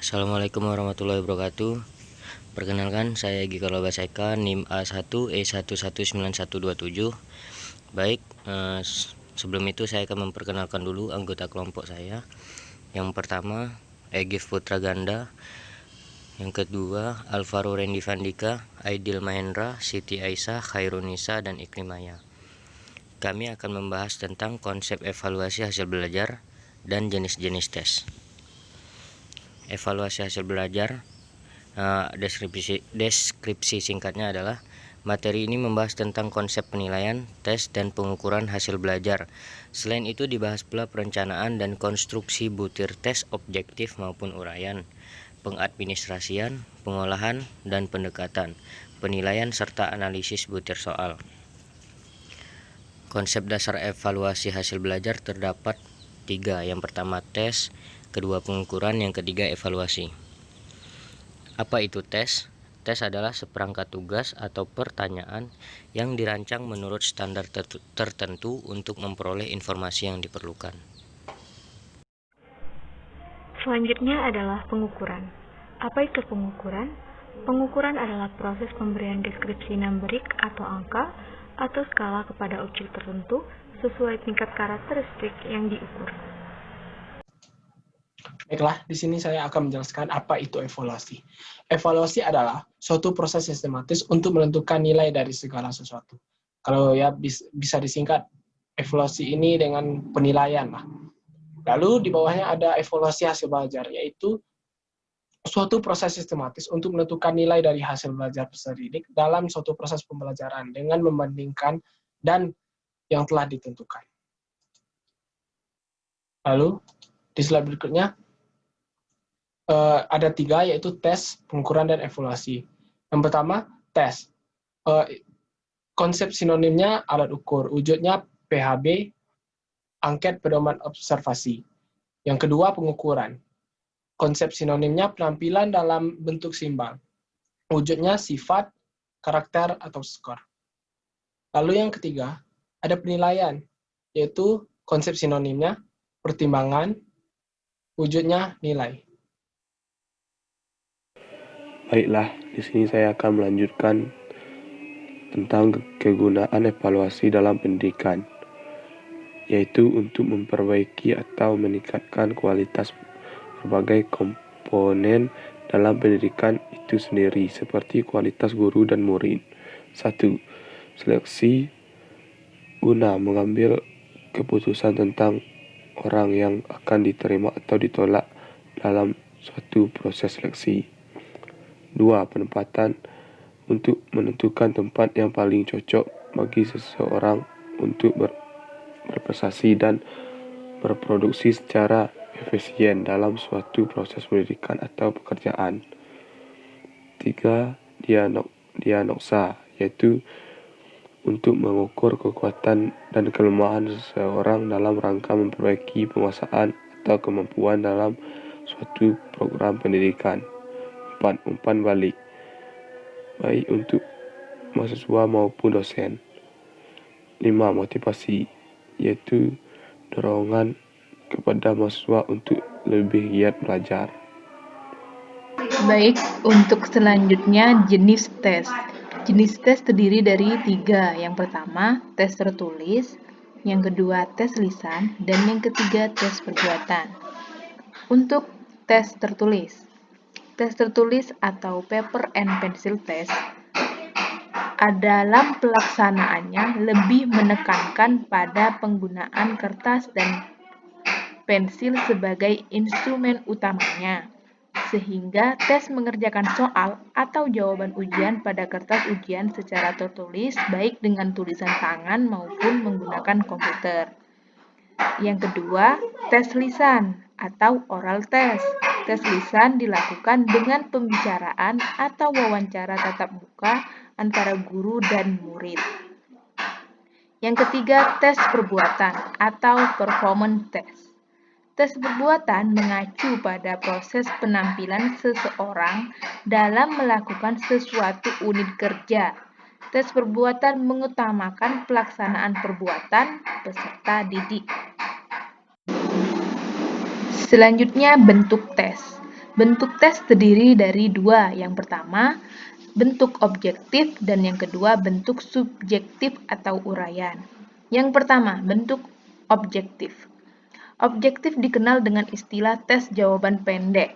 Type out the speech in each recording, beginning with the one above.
Assalamualaikum warahmatullahi wabarakatuh. Perkenalkan, saya Gika Lobaseka, NIM A1E119127. Baik, sebelum itu saya akan memperkenalkan dulu anggota kelompok saya. Yang pertama, Egif Putra Ganda. Yang kedua, Alvaro Randy Vandika, Aidil Mahendra, Siti Aisyah, Khairunisa, dan Iklimaya. Kami akan membahas tentang konsep evaluasi hasil belajar dan jenis-jenis tes. Evaluasi hasil belajar, deskripsi singkatnya adalah materi ini membahas tentang konsep penilaian, tes, dan pengukuran hasil belajar. Selain itu dibahas pula perencanaan dan konstruksi butir tes objektif maupun uraian, pengadministrasian, pengolahan, dan pendekatan, penilaian, serta analisis butir soal. Konsep dasar evaluasi hasil belajar terdapat 3. Yang pertama tes, kedua pengukuran, yang ketiga evaluasi. Apa itu tes? Tes adalah seperangkat tugas atau pertanyaan yang dirancang menurut standar tertentu untuk memperoleh informasi yang diperlukan. Selanjutnya adalah pengukuran. Apa itu pengukuran? Pengukuran adalah proses pemberian deskripsi numerik atau angka atau skala kepada objek tertentu sesuai tingkat karakteristik yang diukur. Baiklah, di sini saya akan menjelaskan apa itu evaluasi. Evaluasi adalah suatu proses sistematis untuk menentukan nilai dari segala sesuatu. Kalau ya bisa disingkat evaluasi ini dengan penilaian lah. Lalu di bawahnya ada evaluasi hasil belajar, yaitu suatu proses sistematis untuk menentukan nilai dari hasil belajar peserta didik dalam suatu proses pembelajaran dengan membandingkan dan yang telah ditentukan. Lalu di slide berikutnya ada 3, yaitu tes, pengukuran, dan evaluasi. Yang pertama, tes. Konsep sinonimnya alat ukur, wujudnya PHB, angket pedoman observasi. Yang kedua, pengukuran. Konsep sinonimnya penampilan dalam bentuk simbol, wujudnya sifat, karakter, atau skor. Lalu yang ketiga, ada penilaian, yaitu konsep sinonimnya pertimbangan, wujudnya nilai. Baiklah, di sini saya akan melanjutkan tentang kegunaan evaluasi dalam pendidikan, yaitu untuk memperbaiki atau meningkatkan kualitas berbagai komponen dalam pendidikan itu sendiri, seperti kualitas guru dan murid. 1. Seleksi guna mengambil keputusan tentang orang yang akan diterima atau ditolak dalam suatu proses seleksi. 2. Penempatan untuk menentukan tempat yang paling cocok bagi seseorang untuk berprestasi dan berproduksi secara efisien dalam suatu proses pendidikan atau pekerjaan. 3. Diagnosa, yaitu untuk mengukur kekuatan dan kelemahan seseorang dalam rangka memperbaiki penguasaan atau kemampuan dalam suatu program pendidikan. 4. Umpan balik, baik untuk mahasiswa maupun dosen. 5. Motivasi, yaitu dorongan kepada mahasiswa untuk lebih giat belajar. Baik, untuk selanjutnya jenis tes. Jenis tes terdiri dari 3. Yang pertama, tes tertulis. Yang kedua, tes lisan. Dan yang ketiga, tes perbuatan. Untuk tes tertulis. Tes tertulis atau paper and pencil test dalam pelaksanaannya lebih menekankan pada penggunaan kertas dan pensil sebagai instrumen utamanya, sehingga tes mengerjakan soal atau jawaban ujian pada kertas ujian secara tertulis baik dengan tulisan tangan maupun menggunakan komputer. Yang kedua, tes lisan atau oral test. Tes lisan dilakukan dengan pembicaraan atau wawancara tatap muka antara guru dan murid. Yang ketiga, tes perbuatan atau performance test. Tes perbuatan mengacu pada proses penampilan seseorang dalam melakukan sesuatu unit kerja. Tes perbuatan mengutamakan pelaksanaan perbuatan peserta didik. Selanjutnya, bentuk tes. Bentuk tes terdiri dari dua. Yang pertama, bentuk objektif, dan yang kedua, bentuk subjektif atau uraian. Yang pertama, bentuk objektif. Objektif dikenal dengan istilah tes jawaban pendek.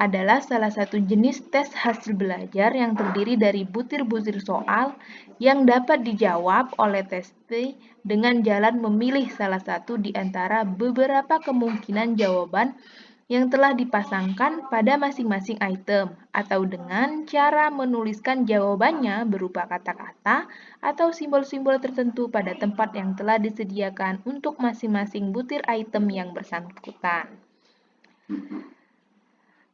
Adalah salah satu jenis tes hasil belajar yang terdiri dari butir-butir soal yang dapat dijawab oleh testi dengan jalan memilih salah satu di antara beberapa kemungkinan jawaban yang telah dipasangkan pada masing-masing item, atau dengan cara menuliskan jawabannya berupa kata-kata atau simbol-simbol tertentu pada tempat yang telah disediakan untuk masing-masing butir item yang bersangkutan.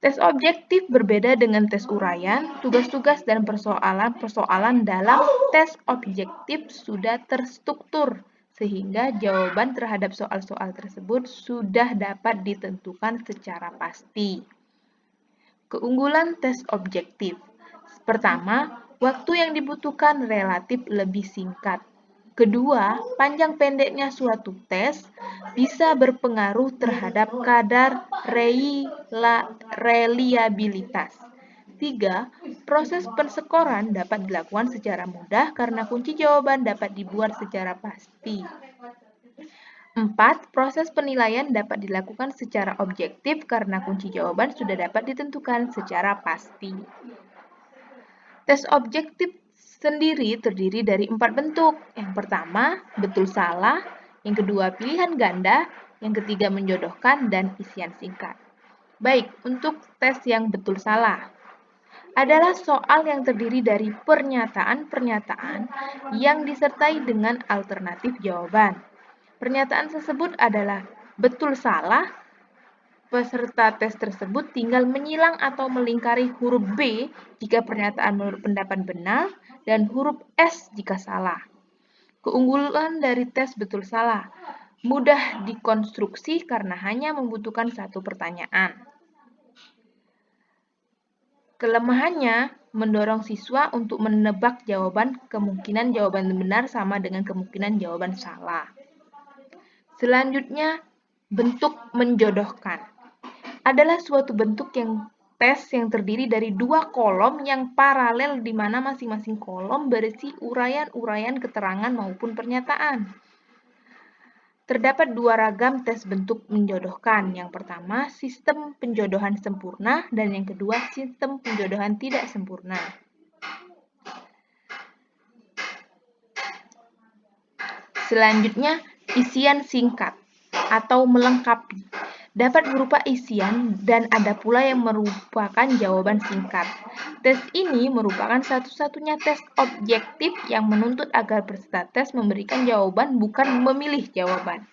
Tes objektif berbeda dengan tes uraian. Tugas-tugas dan persoalan-persoalan dalam tes objektif sudah terstruktur, sehingga jawaban terhadap soal-soal tersebut sudah dapat ditentukan secara pasti. Keunggulan tes objektif. Pertama, waktu yang dibutuhkan relatif lebih singkat. Kedua, panjang pendeknya suatu tes bisa berpengaruh terhadap kadar reliabilitas. 3. Proses penskoran dapat dilakukan secara mudah karena kunci jawaban dapat dibuat secara pasti. 4. Proses penilaian dapat dilakukan secara objektif karena kunci jawaban sudah dapat ditentukan secara pasti. Tes objektif sendiri terdiri dari 4 bentuk. Yang pertama, betul salah. Yang kedua, pilihan ganda. Yang ketiga, menjodohkan, dan isian singkat. Baik, untuk tes yang betul salah adalah soal yang terdiri dari pernyataan-pernyataan yang disertai dengan alternatif jawaban. Pernyataan tersebut adalah betul salah. Peserta tes tersebut tinggal menyilang atau melingkari huruf B jika pernyataan menurut pendapat benar dan huruf S jika salah. Keunggulan dari tes betul salah: mudah dikonstruksi karena hanya membutuhkan satu pertanyaan. Kelemahannya mendorong siswa untuk menebak jawaban. Kemungkinan jawaban benar sama dengan kemungkinan jawaban salah. Selanjutnya, bentuk menjodohkan adalah suatu bentuk tes yang terdiri dari 2 kolom yang paralel di mana masing-masing kolom berisi uraian-uraian keterangan maupun pernyataan. Terdapat 2 ragam tes bentuk menjodohkan. Yang pertama, sistem penjodohan sempurna, dan yang kedua, sistem penjodohan tidak sempurna. Selanjutnya, isian singkat atau melengkapi dapat berupa isian dan ada pula yang merupakan jawaban singkat. Tes ini merupakan satu-satunya tes objektif yang menuntut agar peserta tes memberikan jawaban, bukan memilih jawaban.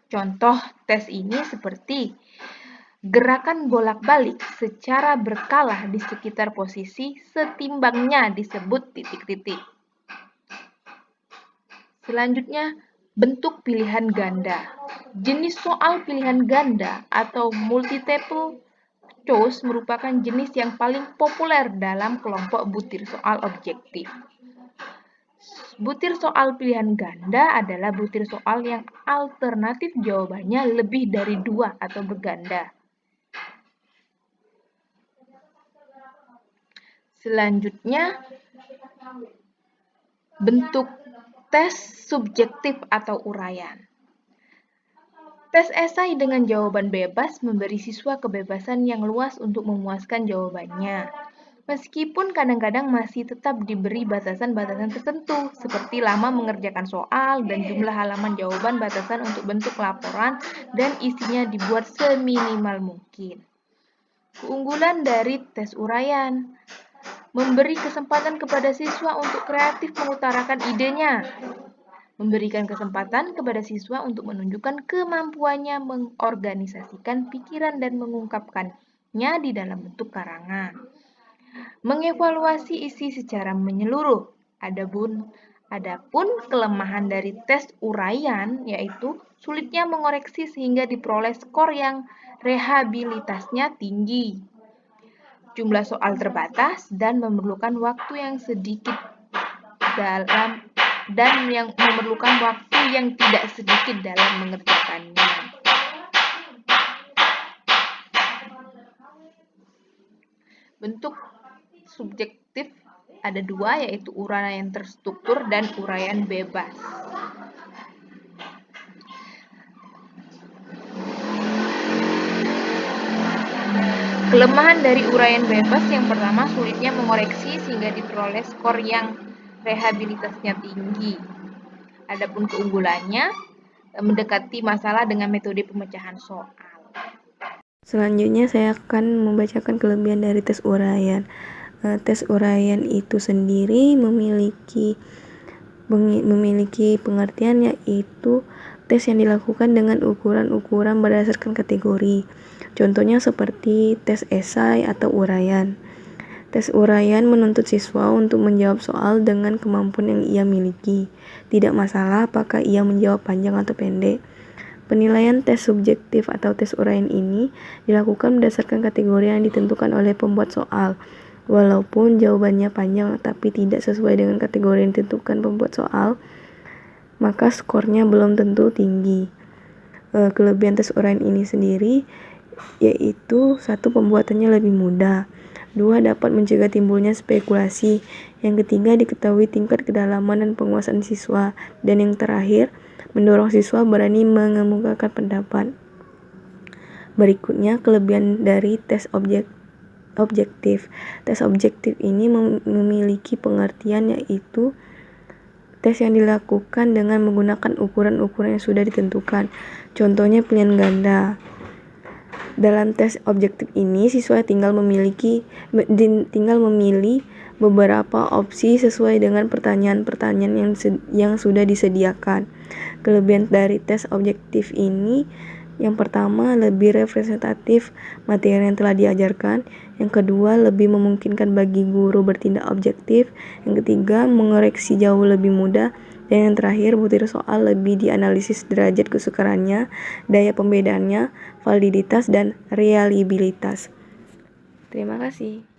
Contoh tes ini seperti gerakan bolak-balik secara berkala di sekitar posisi setimbangnya disebut titik-titik. Selanjutnya, bentuk pilihan ganda. Jenis soal pilihan ganda atau multiple choice merupakan jenis yang paling populer dalam kelompok butir soal objektif. Butir soal pilihan ganda adalah butir soal yang alternatif jawabannya lebih dari 2 atau berganda. Selanjutnya, bentuk tes subjektif atau uraian. Tes esai dengan jawaban bebas memberi siswa kebebasan yang luas untuk memuaskan jawabannya. Meskipun kadang-kadang masih tetap diberi batasan-batasan tertentu, seperti lama mengerjakan soal dan jumlah halaman jawaban, batasan untuk bentuk laporan, dan isinya dibuat seminimal mungkin. Keunggulan dari tes uraian: memberi kesempatan kepada siswa untuk kreatif mengutarakan idenya. Memberikan kesempatan kepada siswa untuk menunjukkan kemampuannya mengorganisasikan pikiran dan mengungkapkannya di dalam bentuk karangan. Mengevaluasi isi secara menyeluruh. Adapun kelemahan dari tes uraian yaitu sulitnya mengoreksi sehingga diperoleh skor yang rehabilitasnya tinggi. Jumlah soal terbatas dan memerlukan waktu yang sedikit tidak sedikit dalam mengerjakannya. Bentuk subjektif ada dua, yaitu uraian terstruktur dan uraian bebas. Kelemahan dari uraian bebas yang pertama, sulitnya mengoreksi sehingga diperoleh skor yang rehabilitasnya tinggi. Adapun keunggulannya, mendekati masalah dengan metode pemecahan soal. Selanjutnya saya akan membacakan kelebihan dari tes uraian. Tes uraian itu sendiri memiliki pengertian, yaitu tes yang dilakukan dengan ukuran-ukuran berdasarkan kategori. Contohnya seperti tes esai atau uraian. Tes uraian menuntut siswa untuk menjawab soal dengan kemampuan yang ia miliki. Tidak masalah apakah ia menjawab panjang atau pendek. Penilaian tes subjektif atau tes uraian ini dilakukan berdasarkan kategori yang ditentukan oleh pembuat soal. Walaupun jawabannya panjang tapi tidak sesuai dengan kategori yang ditentukan pembuat soal, maka skornya belum tentu tinggi. Kelebihan tes uraian ini sendiri yaitu 1. Pembuatannya lebih mudah. 2. Dapat mencegah timbulnya spekulasi. Yang ketiga, diketahui tingkat kedalaman dan penguasaan siswa. Dan yang terakhir, mendorong siswa berani mengemukakan pendapat. Berikutnya, kelebihan dari tes objektif. Tes objektif ini memiliki pengertian, yaitu tes yang dilakukan dengan menggunakan ukuran-ukuran yang sudah ditentukan. Contohnya pilihan ganda. Dalam tes objektif ini, siswa tinggal memilih beberapa opsi sesuai dengan pertanyaan-pertanyaan yang sudah disediakan. Kelebihan dari tes objektif ini, yang pertama, lebih representatif materi yang telah diajarkan. Yang kedua, lebih memungkinkan bagi guru bertindak objektif. Yang ketiga, mengoreksi jauh lebih mudah. Dan yang terakhir, butir soal lebih dianalisis derajat kesukarannya, daya pembedaannya, validitas, dan reliabilitas. Terima kasih.